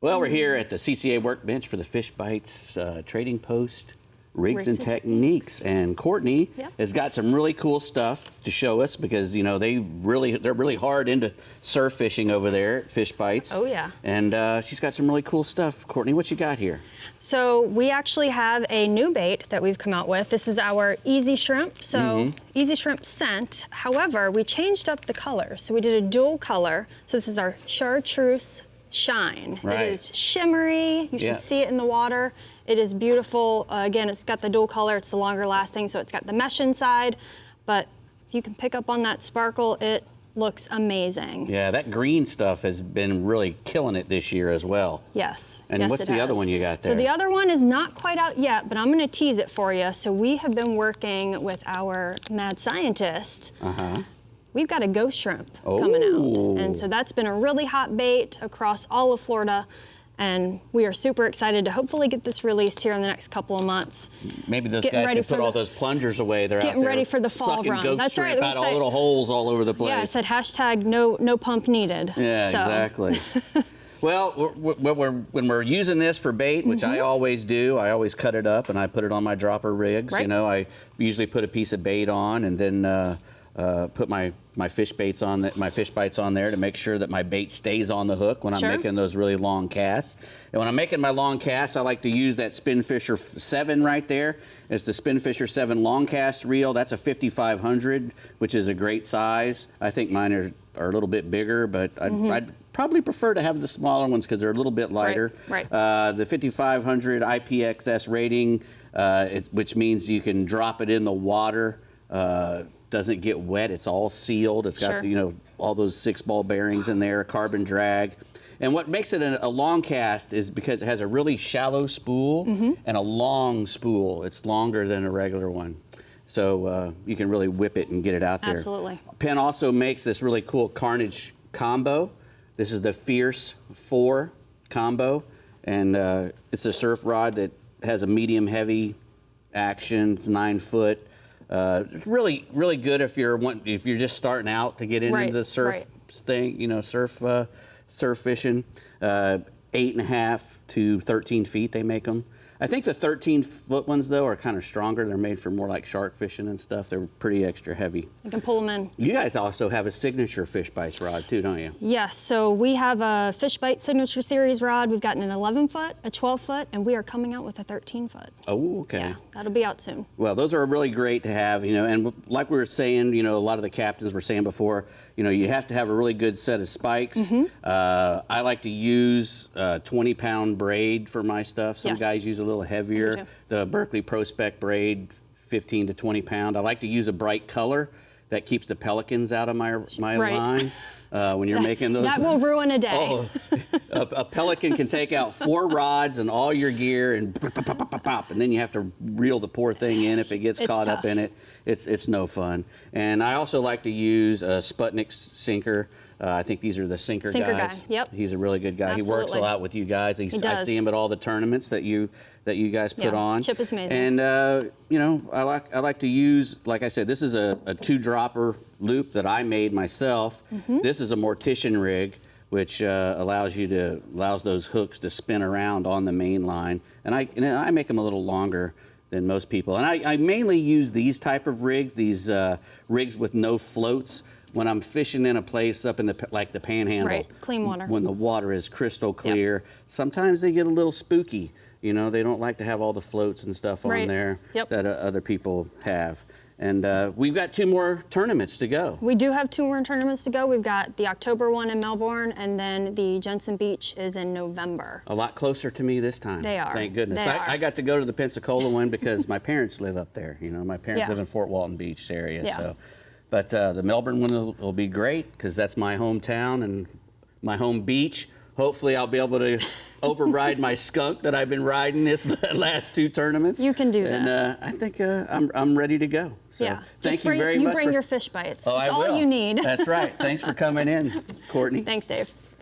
Well, we're here at the CCA workbench for the Fishbites trading post, rigs and techniques. And Courtney has got some really cool stuff to show us because, you know, they're really hard into surf fishing over there at Fishbites. Oh, yeah. And she's got some really cool stuff. Courtney, what you got here? So we actually have a new bait that we've come out with. This is our Easy Shrimp. So Easy Shrimp scent. However, we changed up the color. So we did a dual color. So this is our Chartreuse Shine. Right. It is shimmery. You should see it in the water. It is beautiful. Again, it's got the dual color. It's the longer lasting, so it's got the mesh inside. But if you can pick up on that sparkle, it looks amazing. Yeah, that green stuff has been really killing it this year as well. Yes. And yes, what's the other one you got there? So the other one is not quite out yet, but I'm going to tease it for you. So we have been working with our mad scientist. We've got a ghost shrimp coming out. And so that's been a really hot bait across all of Florida. And we are super excited to hopefully get this released here in the next couple of months. Maybe those guys can put all those plungers away. They're getting out there ready for the fall sucking run. ghost That's shrimp right. out all little holes all over the place. Yeah, I said hashtag no pump needed. Yeah, so. Exactly. Well, when we're using this for bait, which I always do, I always cut it up and I put it on my dropper rigs. Right. You know, I usually put a piece of bait on and then put my fish bites on there to make sure that my bait stays on the hook when I'm making those really long casts. And when I'm making my long casts, I like to use that Spinfisher 7 right there. It's the Spinfisher 7 long cast reel. That's a 5500, which is a great size. I think mine are a little bit bigger, but I'd probably prefer to have the smaller ones because they're a little bit lighter. Right. The 5500 IPXS rating, which means you can drop it in the water. Doesn't get wet. It's all sealed. It's got all those 6-ball bearings in there, carbon drag. And what makes it a long cast is because it has a really shallow spool and a long spool. It's longer than a regular one. So you can really whip it and get it out there. Absolutely. Penn also makes this really cool Carnage combo. This is the Fierce 4 combo. And it's a surf rod that has a medium heavy action. It's 9 foot. It's really good if you're just starting out to get into the surf thing, you know, surf fishing. 8.5 to 13 feet they make them. I think the 13-foot ones though are kind of stronger. They're made for more like shark fishing and stuff. They're pretty extra heavy. You can pull them in. You guys also have a signature Fishbites rod too, don't you? Yes. So we have a Fishbite Signature Series rod. We've got an 11-foot, a 12-foot, and we are coming out with a 13-foot. Oh, okay. Yeah, that'll be out soon. Well, those are really great to have, you know, and like we were saying, you know, a lot of the captains were saying before, you know, you have to have a really good set of spikes. I like to use 20-pound braid for my stuff. Some guys use a little heavier. The Berkeley Prospect braid, 15 to 20 pound. I like to use a bright color that keeps the pelicans out of my line. When you're making those. That will ruin a day. Oh, a pelican can take out 4 rods and all your gear and pop, and then you have to reel the poor thing in if it gets caught up in it. It's no fun. And I also like to use a Sputnik sinker. I think these are the sinker guys. Yep. He's a really good guy. Absolutely. He works a lot with you guys. He does. I see him at all the tournaments that you guys put on. Chip is amazing. And you know, I like to use, like I said, this is a 2-dropper loop that I made myself. This is a mortician rig, which allows those hooks to spin around on the main line. And I make them a little longer than most people. And I mainly use these type of rigs, these rigs with no floats, when I'm fishing in a place up in the Panhandle. Right, clean water. When the water is crystal clear. Sometimes they get a little spooky. You know, they don't like to have all the floats and stuff on there that other people have. And we've got 2 more tournaments to go. We do have 2 more tournaments to go. We've got the October one in Melbourne, and then the Jensen Beach is in November. A lot closer to me this time. They are. Thank goodness. I got to go to the Pensacola one because my parents live up there. You know, my parents live in Fort Walton Beach area. Yeah. So. But the Melbourne one will be great because that's my hometown and my home beach. Hopefully I'll be able to override my skunk that I've been riding this last 2 tournaments. You can do this. And I think I'm ready to go. So thank you very much. You bring your fish bites. Oh, That's I will. all you need. That's right. Thanks for coming in, Courtney. Thanks, Dave.